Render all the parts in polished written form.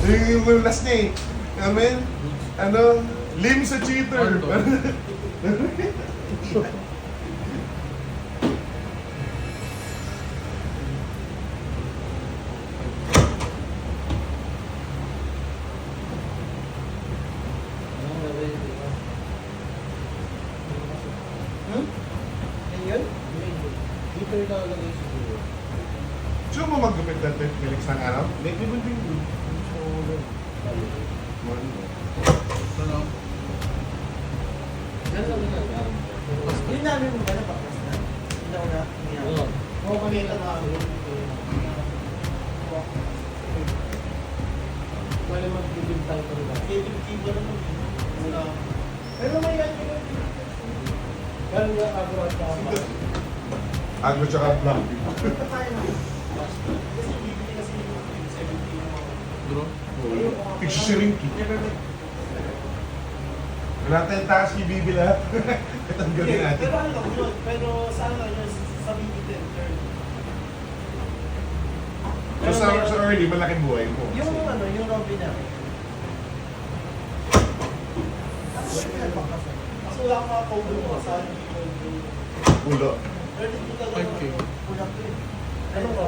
Yung last niya eh. Amen? Ano? Lim sa cheater. Dito yung nakalagay siguro. Gusto mo maggupit ng Felix ng araw? May bibundin yun. Ano? Yun namin mo ba na paklas na? Hindi ako na. Oo. Oo, kanina na ako. Wala magbibintang ko rin. Kaya ko naman. Pero may yan yun. Ganun nga abroad ka. Agro tsaka blanc. Bro? Picture si Rinky. Wala tayong takas si Bibi lahat. Ito ang gawin natin. Pero ano yun? Pero saan nga yun? Sa BB10 third. So sa early, malaking buhay mo. Yung ano, yung Robin na. Kaso wala akong mga-cover mo sa Ulo. 5K. Ano ba?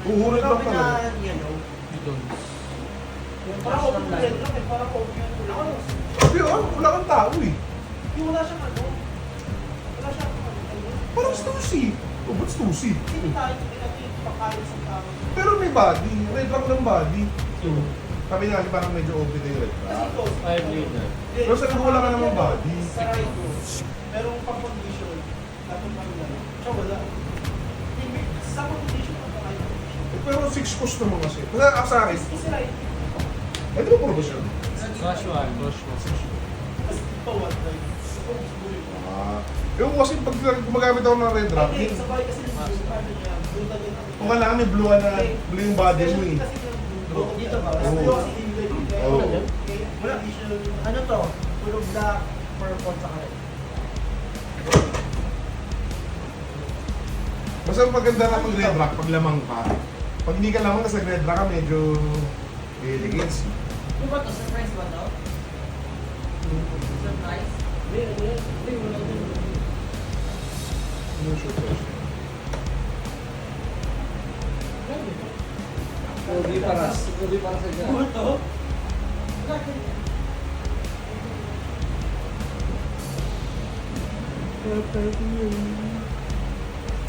Uhulog lang Robin pala. na yellow. Dito. Parang open red lang eh. Parang open yung ulo. Hindi wala kang tao eh. Yung wala siyang ano. Wala siyang ano. Parang Stussy. O ba't Stussy? Hindi tayo pakain sa tao. Pero may body. Red rock ng body. Sabi niya kasi parang medyo open na yung red Kasi rock. ito. 5 liter. Pero sa wala ka namang body. Sa right ko. Merong pang-condition. Dapat pang gano'n. Siya wala. Hindi, sa condition ang pakain ng condition. Pero 6 cost naman kasi. Kasi sa akin, Kasi right. ito ba promotion? Casual. Kasi ito one right. Yung kasi pag gumagamit ako ng red rock, Hindi, sabay kasi yung ano niya. Blue na din. kung kailangan may blue na blue yung body mo eh. Kasi yung dito ba? Oo. Blue kasi hindi like. Oo. Wala. Ano to? Puro black, purple, saka red. Basta maganda na pag red rock, pag lamang ka. Pag hindi ka lamang kasi red rock ka, medyo elegance. Ano ba to? Surprise ba to? Surprise? Ano yung surprise? Hindi para sa dyan. Ano to?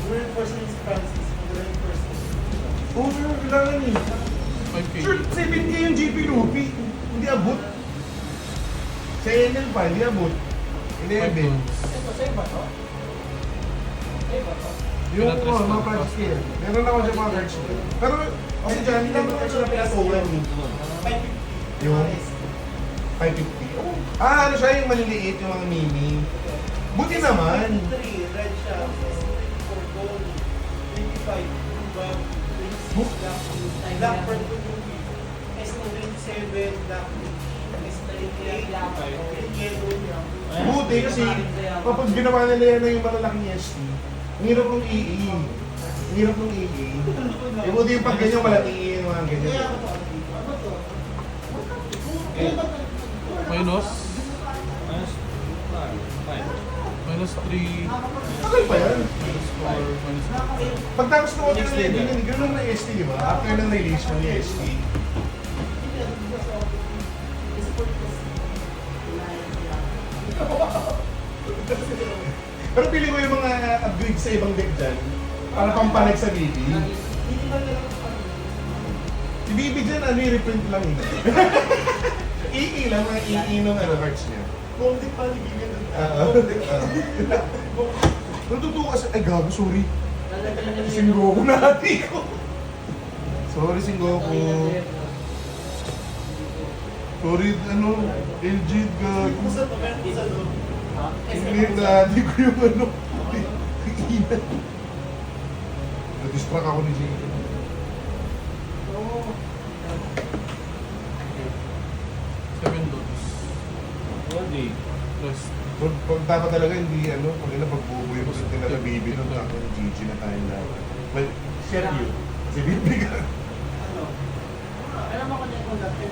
Reinforcement is Francis. Reinforcement. Oo, pero kailangan eh. 5K. Sure, 7K yung GP Lupi. Hindi abot. Sa NL pa, hindi abot. 11. Ito, sa'yo ba to? Sa'yo ba to? Yung Pinatrace mga ko. projects niya. Meron ako siya mga cards niya. Pero, kasi dyan, hindi naman cards na pinatuwan eh. 550. Yung 550. Oh. Ah, ano siya yung maliliit, yung mga mini. Buti naman. 23, red siya. 4 gold. 25, blue bag. 26, black. Black purple movie. S27, black. S38, green yellow niya. Buti kasi, kapag ginawa nila yan na yung malalaking ST, ang hirap ng EE. Ang hirap ng EE. Eh, buti yung pag ganyan, malaking EE yung mga Kaya ganyan. ako to, ano to? Minus? Minus 3. Tagal pa yan. Minus 4. Minus Pagtapos ng audio ng Lady, yun, gano'n na ST, di ba? After ng release ng ST. Pero pili ko yung mga upgrade sa ibang deck dyan, para pampalag sa BB. Si BB dyan, ano yung reprint lang eh. EE lang, mga EE ng ano, cards niya. Kung di pa nagiging Natutuwa kasi, ay gago, sorry. Singgoku natin ko. Sorry, Singgoku. Sorry, ano, LG, gago. Kusa to, meron kusa to. Hindi na, di ko yung ano. Ina. Na-distract ako ni Jake. Oo. 7 dots. Plus. Pag dapat talaga hindi, ano, pag ina pagbubuhay mo sa tinala baby nun, ako ni Gigi na tayo na. Well, share you. Si Bibi ka. Ano? Alam mo kung yung conductor.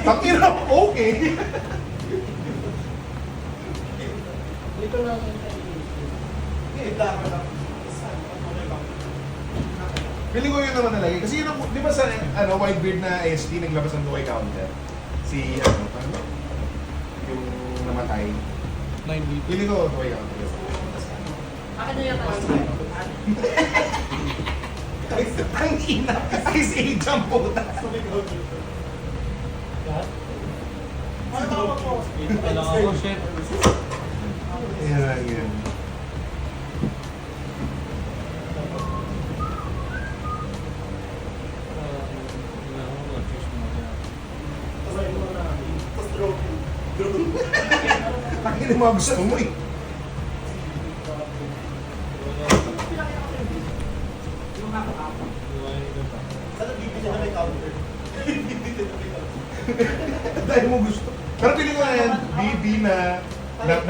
Takina, okay. Dito lang yung Hindi, dami lang. Saan? Ano lang? Feeling ko yun naman nalagay. Kasi yun, di ba sa white beard na ST, naglabas ng Dubai Counter? Si, ano, yung namatay. 9 liters. Feeling ko Dubai Counter. Akin na yung Ang ina, ice age ang puta. Ano ba ako? Dito ka lang ako, shit. Yan, yan. Tapos drone. Takina yung mga gusto mo eh. Yung ako. Sana bibigyan na may counter. Bibigyan na may counter. Dahil mo gusto. Pero feeling ko na yan, BB na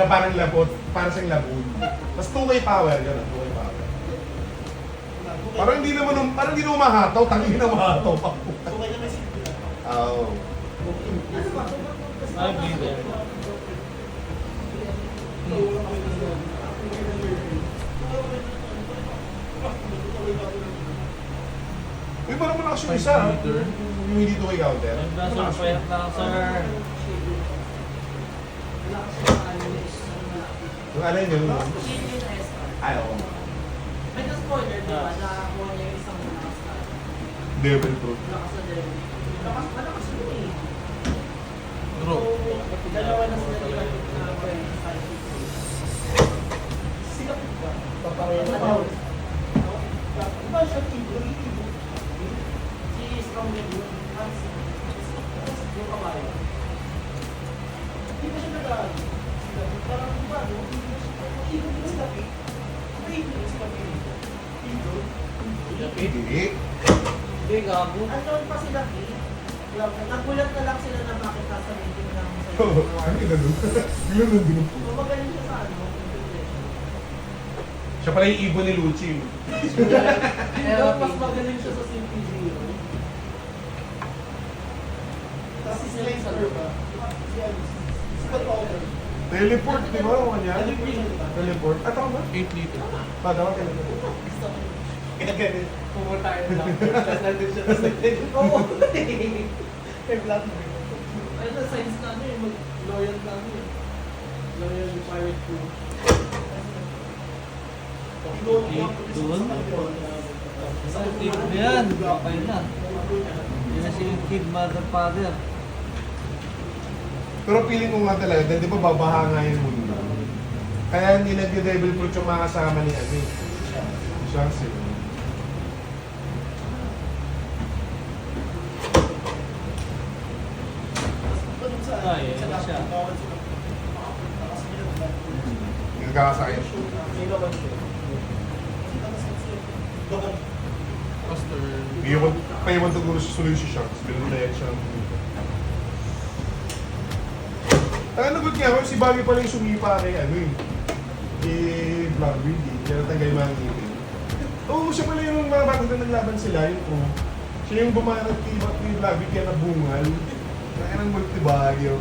parang labot, parang siyang labon. Mas 2-way power, gano'n, 2-way power. Parang hindi naman umahataw, tangin na umahataw pa po. So kaya may silbi na. Oo. Ay, bleeder. Uy, parang malakas yung isa, ha? Yung hindi 2-way counter. Malakas yun. lang, sir. Yung alay nyo, no? Yun yung S-Star. Ay, oo. May na-spoiler, di ba? Nakakuha niya yung isang lakas-star. Devil fruit. Lakas na din. Malakas yun eh. Draw. Dalawa na sila nilapit na 25. Sila ba? Ano? Ba siya tiburi? Si Strong Wind. Yung kabayo. Hindi ba siya nag-aaral? Parang ba, no? Hindi ba sila pig? Hindi ba sila pig? Hindi. Hindi, gago. Andun pa sila eh. Nagulat na lang sila na bakit nasa meeting lang sa Ano yung ganun? Biglang nandun po. So magaling siya sa ano? Siya pala yung ibon ni Lucci. Pero mas magaling siya sa CP0. Tapos si Slicer ba? Si ano? Si Controller. Teleport, di ba? Ano kanya? Teleport. At ako ba? 8 liters. Dapat teleport. Kaya ganun. Pumunta tayo lang. Tapos nandun siya. Tapos nag-teleport. Oo. Kay Black Bear. Ay, na science na ano eh, mag-loyal na ano eh. Loyal pirate crew. Doon? Sa Tip na yan. Okay na. Hindi na siya yung kid, mother, father. Pero feeling ko nga talaga, dahil di ba babaha nga yung mundo. Kaya hindi nag-devil fruit yung mga kasama ni Ami. Siya sila. Ay, sa ano siya? bawal sila. Tapos nila. Yung kakasakit. May laban siya. Tapos doon. Pastor. Payaman siguro sa suloy si Shanks. Binunayan siya. Nagot niya ako, si Bobby pala yung sumipa kay ano eh. Kay Blackbeard eh. Kaya natanggal yung mga ngipin. Oo, siya pala yung mga bago na naglaban sila, yung crew. Siya yung bumanat kay Blackbeard kaya nabungal. Kaya nang multibagyo.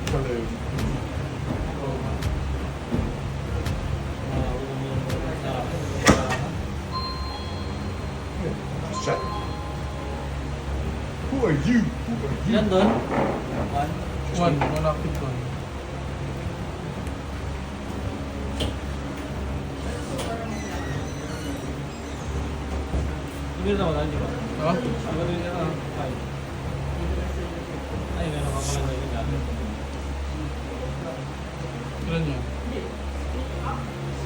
Pala yun. Shut. Who are you? Who are you? Yan doon? One active doon. Hindi na wala, di ba? Ha? Ano rin na, 5. Ay, meron ka pala na yung gamit. Ilan yan?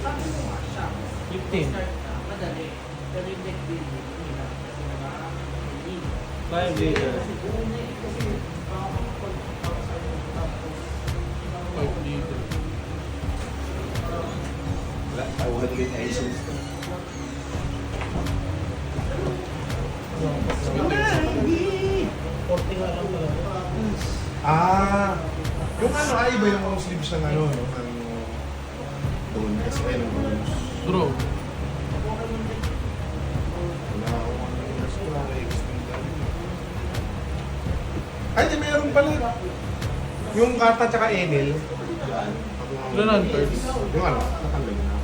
Sabi mo nga siya. 15. Start na, madali. Pero yung neck building, hirap. Kasi nakaka-hindi. 5 liter. Kasi una eh, kasi tapos 5 liters. Wala, tawag ulit na isos. Porting nga lang pala. Ah, yung ano ay iba yung sleeves ng ano, no? Ng doon kasi ay ng bonus. Draw. Wala akong ano yung mas wala na extend Ay, di meron pala. Yung Kata tsaka Enel. Ilan ang thirds? Yung ano, natanggal na.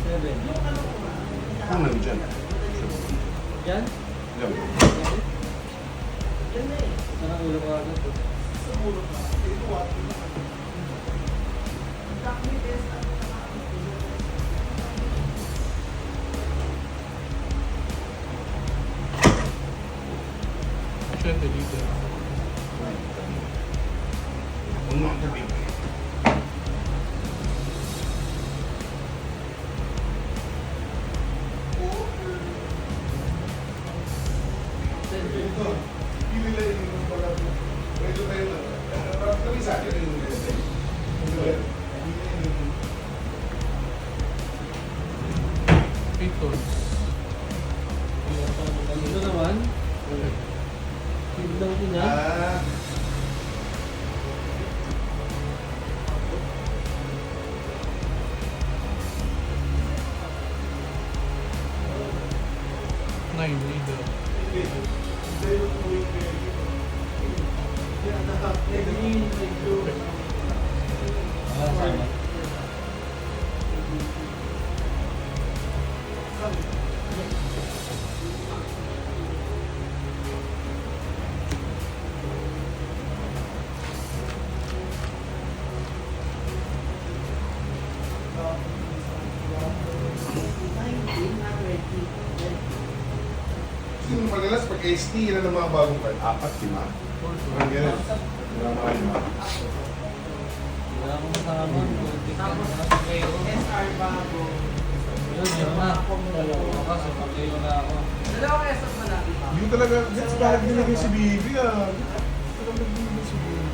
7. Kung nandyan. Yan? Yan. Yan na eh. Saan ang ulo ko agad? Sa ulo pa. Ito what? Siyempre dito. Kung mga tubig. Ito, pili lang yung pala. Medyo tayo na. Kami sa akin yung Pitos. Dito naman. Feed lang din ha. Ah, Nine leader. Ah, sama. Kasi nung madalas pag ST, ilan ang mga bagong card? 4, 5. Parang ganun. Mga lima. Wala akong kasama. Tapos, Kayo. SR bago. Yun, yun na. Dalawa kasi pag-iyo na ako. Dalawa kaya sa malaki pa. Hindi talaga, that's bakit binigay si Bibi ah. Talagang binigay si Bibi.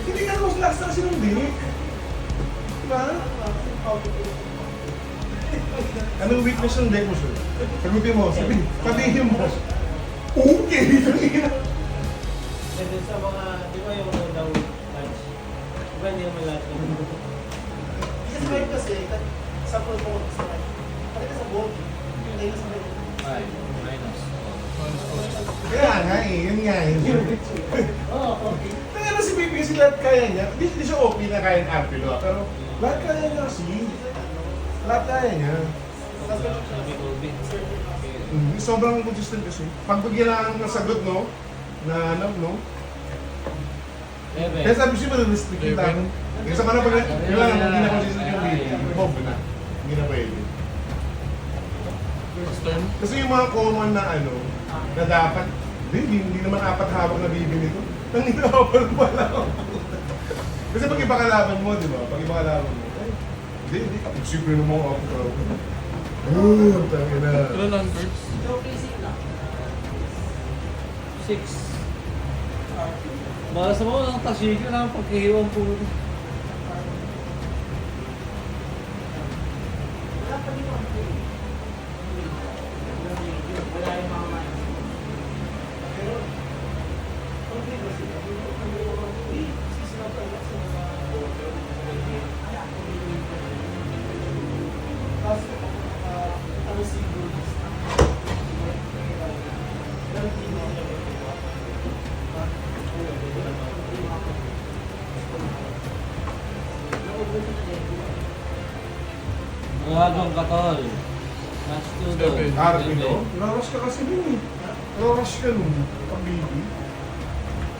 Hindi ka mas last na kasi nung dinik. Diba? Anong weakness ng deck mo, sir? Sagutin mo, sabihin mo. Okay! And then sa mga, di ba yung mga daw lunch? Di ba hindi naman lahat yung Yes, right kasi, sample mo sa right. Pati ka sa board. Tayo na sa right. 5 minus. Kaya nga eh, yun nga eh. Oo, okay. Kaya na si Bibi kasi lahat kaya niya. Hindi siya okay na kaya ng Arpilo, pero lahat kaya niya kasi. Lahat kaya niya. Sabi ko, Big. Sobrang consistent kasi. Pag bigyan ng sagot, no? Na ano, no? Kaya 7. sabi siya, restrict yung tanong. Kasi sa kanila, pag kailangan hindi na consistent yung video, Bob na. Hindi na pwede. turn? Kasi yung mga common na ano, na dapat, hindi naman apat hawak na bibili ko. Nang inawal pala ako. Kasi pag ipakalaban mo, di ba? Pag ipakalaban mo, ay, hindi. Siyempre naman ako ko. Tangin na. Ilan ang birds? Showcasing lang. 6. Baka sa mga ng tasig na pagkahiwang po. Wala pa rin ang play. Wala yung mga man. Pero, okay ba sila? Hindi, sisira pa lang sa mga kaso, ano siguro pero hindi na Buhagong katol. Mas tudol. 7. Arpilo? Narush ka kasi nun eh. Narush ka nun, pag-baby.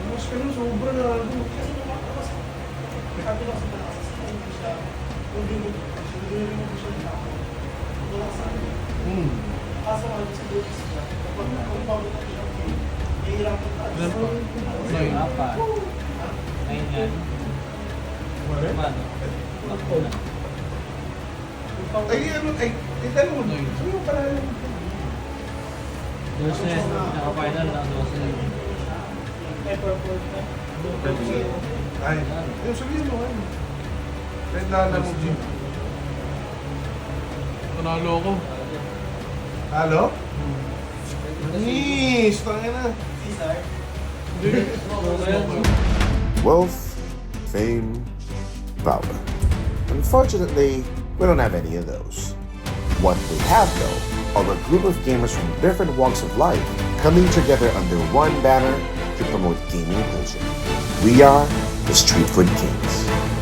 Narush ka nun, sobra na ano. kasi lumatakas sabi lang sa malakas kasi hindi siya hindi mo siya ako wala sa akin kaso nga sa Lucas siya kapag bago na siya nahihirapan ka Ilan pa? 9. Apat. 9 yan. Wala? Paano? Ako na. Ay, ano, ay, tanong mo. Sabi mo pala yun. 12. Naka-final lang 12. pepperport na Ay, yung sabihin mo, ano. Kahit lala mo, Jim. Panalo ako. Halo? Nis, tangin na. Cesar Wealth, fame, power. Unfortunately, we don't have any of those. What we have, though, are a group of gamers from different walks of life coming together under one banner to promote gaming culture. We are the Street Food Kings.